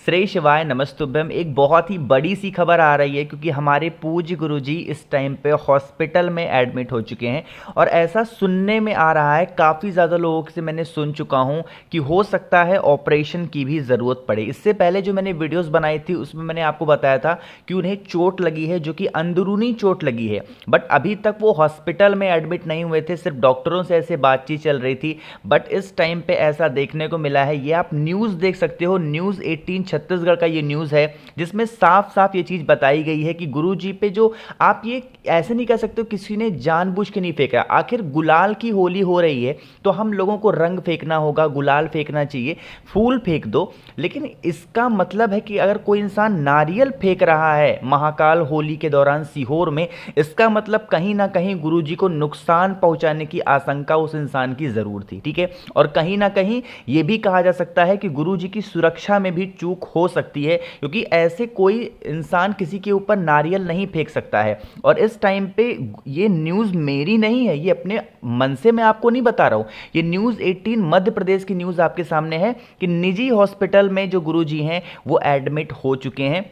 श्री शिवाय नमस्तुभ्यम। एक बहुत ही बड़ी सी खबर आ रही है क्योंकि हमारे पूज्य गुरुजी इस टाइम पे हॉस्पिटल में एडमिट हो चुके हैं और ऐसा सुनने में आ रहा है, काफ़ी ज़्यादा लोगों से मैंने सुन चुका हूं कि हो सकता है ऑपरेशन की भी ज़रूरत पड़े। इससे पहले जो मैंने वीडियोस बनाई थी उसमें मैंने आपको बताया था कि उन्हें चोट लगी है, जो कि अंदरूनी चोट लगी है, बट अभी तक वो हॉस्पिटल में एडमिट नहीं हुए थे, सिर्फ डॉक्टरों से ऐसे बातचीत चल रही थी। बट इस टाइम पे ऐसा देखने को मिला है, ये आप न्यूज़ देख सकते हो, न्यूज़ 18 छत्तीसगढ़ का ये न्यूज़ है जिसमें साफ साफ ये चीज़ बताई गई है कि गुरुजी पे जो आप ये ऐसे नहीं कह सकते हो किसी ने जानबूझ के नहीं फेंका। आखिर गुलाल की होली हो रही है तो हम लोगों को रंग फेंकना होगा, गुलाल फेंकना चाहिए, फूल फेंक दो, लेकिन इसका मतलब है कि अगर कोई इंसान नारियल फेंक रहा है महाकाल होली के दौरान सीहोर में, इसका मतलब कहीं ना कहीं गुरुजी को नुकसान पहुंचाने की आशंका उस इंसान की जरूर थी। ठीक है, और कहीं ना कहीं यह भी कहा जा सकता है कि गुरुजी की सुरक्षा में भी चूक हो सकती है, क्योंकि ऐसे कोई इंसान किसी के ऊपर नारियल नहीं फेंक सकता है। और इस टाइम पे ये न्यूज़ मेरी नहीं है, ये अपने मन से मैं आपको नहीं बता रहा हूँ, ये न्यूज़ 18 मध्य प्रदेश की न्यूज़ आपके सामने है कि निजी हॉस्पिटल में जो गुरुजी हैं वो एडमिट हो चुके हैं,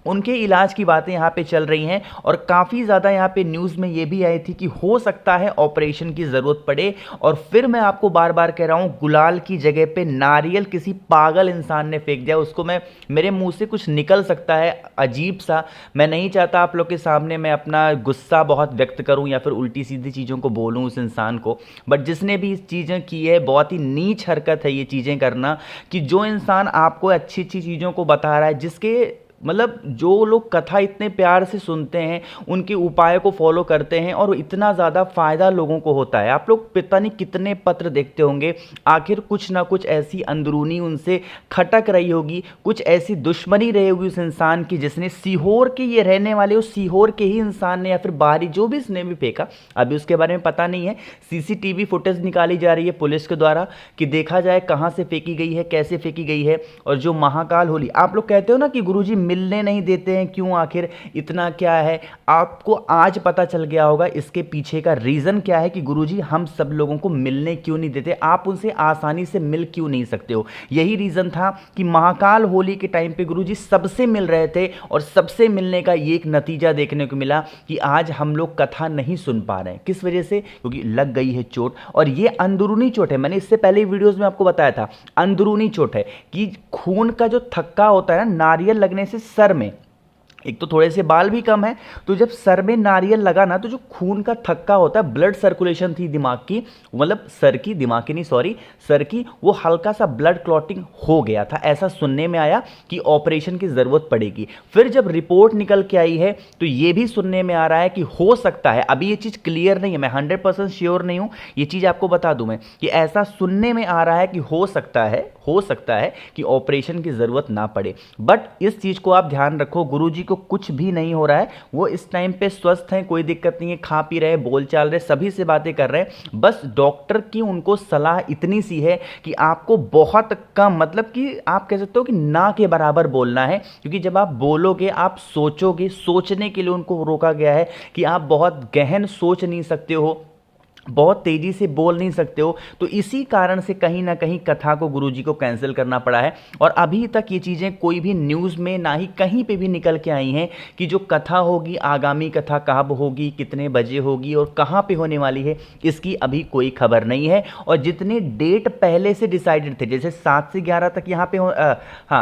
उनके इलाज की बातें यहाँ पे चल रही हैं। और काफ़ी ज़्यादा यहाँ पे न्यूज़ में ये भी आई थी कि हो सकता है ऑपरेशन की ज़रूरत पड़े। और फिर मैं आपको बार बार कह रहा हूँ, गुलाल की जगह पे नारियल किसी पागल इंसान ने फेंक दिया, उसको मैं मेरे मुंह से कुछ निकल सकता है अजीब सा। मैं नहीं चाहता आप लोग के सामने मैं अपना गुस्सा बहुत व्यक्त करूँ या फिर उल्टी सीधी चीज़ों को बोलूँ उस इंसान को, बट जिसने भी इस चीज़ें की है, बहुत ही नीच हरकत है ये चीज़ें करना, कि जो इंसान आपको अच्छी अच्छी चीज़ों को बता रहा है, जिसके मतलब जो लोग कथा इतने प्यार से सुनते हैं, उनके उपाय को फॉलो करते हैं और इतना ज़्यादा फ़ायदा लोगों को होता है। आप लोग पता नहीं कितने पत्र देखते होंगे, आखिर कुछ ना कुछ ऐसी अंदरूनी उनसे खटक रही होगी, कुछ ऐसी दुश्मनी रही होगी उस इंसान की, जिसने सीहोर के ये रहने वाले उस सीहोर के ही इंसान ने या फिर बाहरी जो भी इसने भी फेंका, अभी उसके बारे में पता नहीं है। सीसीटीवी फुटेज निकाली जा रही है पुलिस के द्वारा कि देखा जाए कहाँ से फेंकी गई है, कैसे फेंकी गई है। और जो महाकाल होली आप लोग कहते हो ना कि गुरुजी मिलने नहीं देते हैं, क्यों, आखिर इतना क्या है, आपको आज पता चल गया होगा इसके पीछे का रीज़न क्या है कि गुरुजी हम सब लोगों को मिलने क्यों नहीं देते, आप उनसे आसानी से मिल क्यों नहीं सकते हो। यही रीज़न था कि महाकाल होली के टाइम पे गुरुजी सबसे मिल रहे थे और सबसे मिलने का ये एक नतीजा देखने को मिला कि आज हम लोग कथा नहीं सुन पा रहे हैं। किस वजह से? क्योंकि लग गई है चोट, और ये अंदरूनी चोट है। मैंने इससे पहले वीडियोस में आपको बताया था, अंदरूनी चोट है कि खून का जो थक्का होता है ना नारियल लगने से सर में, एक तो थोड़े से बाल भी कम है, तो जब सर में नारियल लगा ना तो जो खून का थक्का होता है, ब्लड सर्कुलेशन थी दिमाग की, मतलब सर की, दिमाग की नहीं सॉरी, सर की, वो हल्का सा ब्लड क्लॉटिंग हो गया था। ऐसा सुनने में आया कि ऑपरेशन की ज़रूरत पड़ेगी। फिर जब रिपोर्ट निकल के आई है तो ये भी सुनने में आ रहा है कि हो सकता है, अभी ये चीज़ क्लियर नहीं है, मैं 100% श्योर नहीं हूँ, ये चीज़ आपको बता दूँ मैं कि ऐसा सुनने में आ रहा है कि हो सकता है कि ऑपरेशन की ज़रूरत ना पड़े। बट इस चीज़ को आप ध्यान रखो, गुरुजी को कुछ भी नहीं हो रहा है, वो इस टाइम पे स्वस्थ हैं, कोई दिक्कत नहीं है, खा पी रहे, बोल चाल रहे, सभी से बातें कर रहे हैं। बस डॉक्टर की उनको सलाह इतनी सी है कि आपको बहुत कम, मतलब कि आप कह सकते हो कि ना के बराबर बोलना है, क्योंकि जब आप बोलोगे आप सोचोगे, सोचने के लिए उनको रोका गया है कि आप बहुत गहन सोच नहीं सकते हो, बहुत तेजी से बोल नहीं सकते हो। तो इसी कारण से कहीं ना कहीं कथा को गुरुजी को कैंसिल करना पड़ा है। और अभी तक ये चीज़ें कोई भी न्यूज़ में ना ही कहीं पे भी निकल के आई हैं कि जो कथा होगी, आगामी कथा कब होगी, कितने बजे होगी और कहाँ पे होने वाली है, इसकी अभी कोई खबर नहीं है। और जितने डेट पहले से डिसाइडेड थे, जैसे 7 से 11 तक यहाँ पे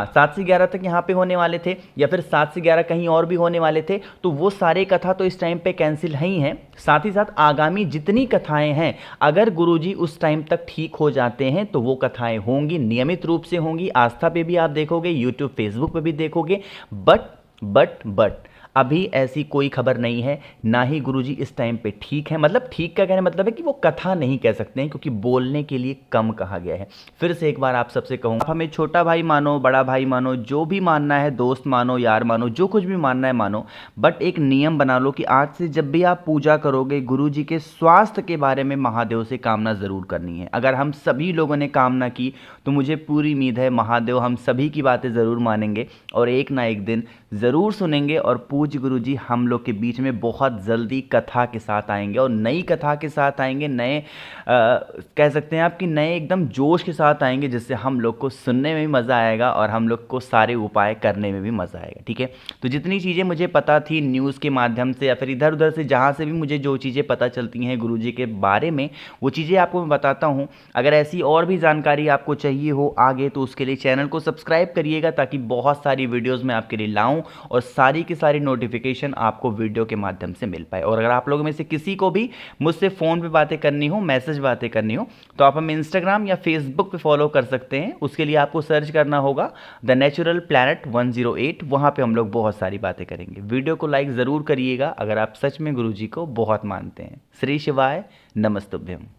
7 से 11 तक यहाँ पे होने वाले थे, या फिर 7 से 11 कहीं और भी होने वाले थे, तो वो सारे कथा तो इस टाइम पे कैंसिल ही हैं। साथ ही साथ आगामी जितनी कथाएं हैं, अगर गुरुजी उस टाइम तक ठीक हो जाते हैं तो वो कथाएं होंगी, नियमित रूप से होंगी, आस्था पे भी आप देखोगे, यूट्यूब फेसबुक पे भी देखोगे। बट अभी ऐसी कोई खबर नहीं है, ना ही गुरुजी इस टाइम पे ठीक है। मतलब ठीक का कहने मतलब है कि वो कथा नहीं कह सकते हैं, क्योंकि बोलने के लिए कम कहा गया है। फिर से एक बार आप सबसे कहूँगा, आप हमें छोटा भाई मानो, बड़ा भाई मानो, जो भी मानना है, दोस्त मानो, यार मानो, जो कुछ भी मानना है मानो, बट एक नियम बना लो कि आज से जब भी आप पूजा करोगे, गुरुजी के स्वास्थ्य के बारे में महादेव से कामना ज़रूर करनी है। अगर हम सभी लोगों ने कामना की तो मुझे पूरी उम्मीद है महादेव हम सभी की बातें ज़रूर मानेंगे और एक ना एक दिन ज़रूर सुनेंगे और पूजा पूज्य गुरुजी हम लोग के बीच में बहुत जल्दी कथा के साथ आएंगे, और नई कथा के साथ आएंगे, नए कह सकते हैं आप कि नए एकदम जोश के साथ आएंगे, जिससे हम लोग को सुनने में भी मज़ा आएगा और हम लोग को सारे उपाय करने में भी मज़ा आएगा। ठीक है, तो जितनी चीज़ें मुझे पता थी न्यूज़ के माध्यम से या फिर इधर उधर से जहाँ से भी मुझे जो चीज़ें पता चलती हैं गुरुजी के बारे में, वो चीज़ें आपको मैं बताता हूँ। अगर ऐसी और भी जानकारी आपको चाहिए हो आगे, तो उसके लिए चैनल को सब्सक्राइब करिएगा, ताकि बहुत सारी वीडियोज़ मैं आपके लिए लाऊँ और सारी की सारी नोटिफिकेशन आपको वीडियो के माध्यम से मिल पाए। और अगर आप लोगों में से किसी को भी मुझसे फ़ोन पे बातें करनी हो, मैसेज बातें करनी हो, तो आप हमें इंस्टाग्राम या फेसबुक पे फॉलो कर सकते हैं। उसके लिए आपको सर्च करना होगा द नेचुरल प्लैनेट 108, वहाँ पे हम लोग बहुत सारी बातें करेंगे। वीडियो को लाइक ज़रूर करिएगा अगर आप सच में गुरुजी को बहुत मानते हैं। श्री शिवाय, नमस्तुभ्यम।